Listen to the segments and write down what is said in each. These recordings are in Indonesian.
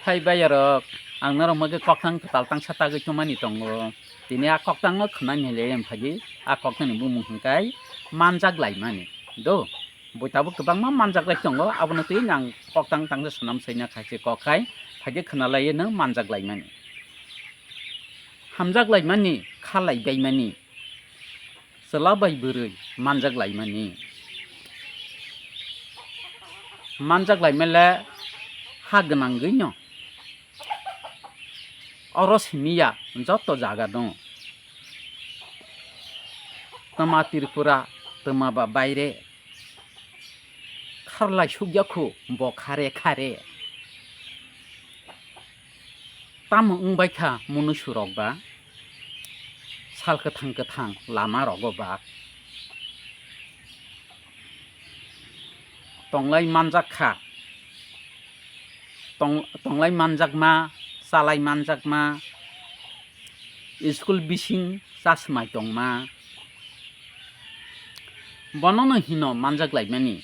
Faibai arok ang naromage koktang taltang satagoi chumani tongo tini a koktang no khunani hele emphagi a koktang ni bumung hingkai manjak laimani do boitabo kwbangma manjak lai tongo abono tui nang koktang tangja sonam saina khaise kokai phage khunalai no manjak laimani hamjak laimani khalai baimani selabai burui manjak laimani manjak laimele ha gwnangui no oro simiya joto jaga dong tama Tripura tama ba baire kharlai sugyaku bo khare khare tamu ungbaikha munusurok ba sal kathang lama rogo ba tonglai manjak kha tonglai manjak ma salai manjak ma school bising chasmai tongma bonono hino manjak laimani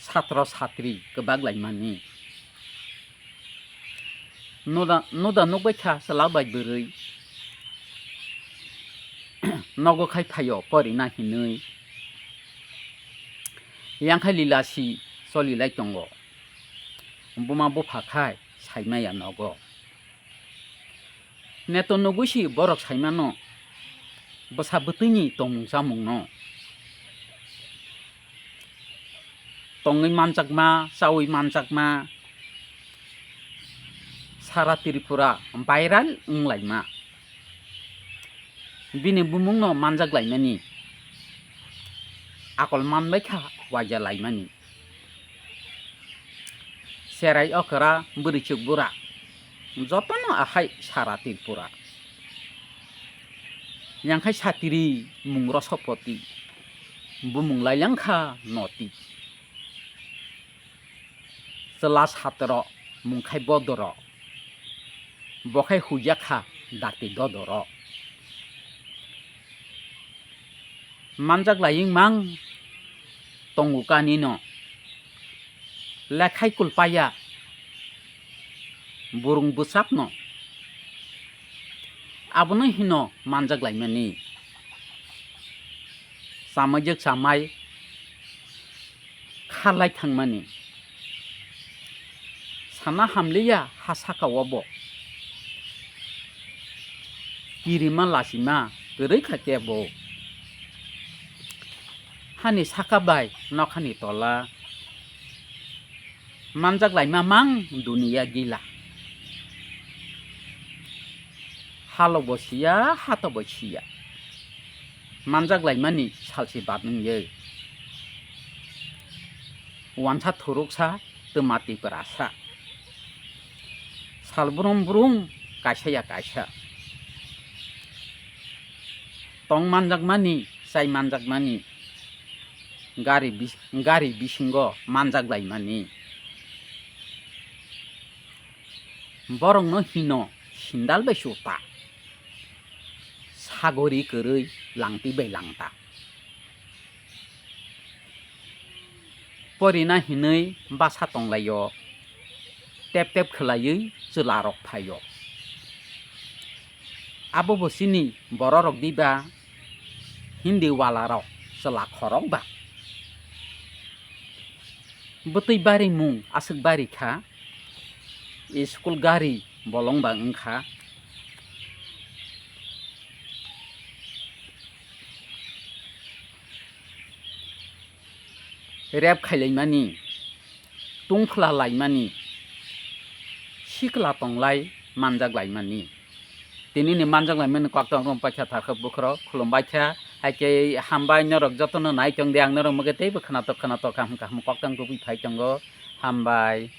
satro satri kebak laimani noda nokbaikha salabai burui nogo khai phayo porina hinui yangkhai lilasi solilai tongo buma bophakhai saimaya nogo neto nogusi borok saimano bosa butini tongmung samung no tongoi manjakma sawi manjakma sara Tripura viral unglaima bini bumung no manjak laimani akol manbaikha waja laimani serai okra burichuk bura jotono akhai sara Tripura yangkhai satiri mung rosopoti bumung lailangkha noti chela satro mungkhai bodoro bokhai hujakha dati dodoro manjak laing mang tongukani no lekhai kulpaya burung busak no abono hino manjak laimani samajak samai khalai thangmani sana hamliya hasaka wabo kirima lasima gărui khakebo hani sakabai nokhani tola manjak laima mang dunia gila halo bosia hato bosia manjak laimani salsi batnungye wansa thuruksa temati perasa sal burung kaisa ya kaisa tong manjak mani sai manjak mani gari bisingo manjak laimani borong no hino sindal bai suta sagori körui langti bai langta porina hinui basa tonglayo tep khwlaiui chwlarok phaio abo bosini bororok diba hindi walarok chwla khorok ba butui bari mung asuk bari kha school gari bolong ba wngkha rep khailaimani tungphla laimani sikla tonglai manjak laimani tini ni manjak laimani koktong rong paikha thakha bukhro khulumbai kha haike hambai norok jotono nai tong diang norok mage tei khanato kaham koktong kubi phai tongo hambai।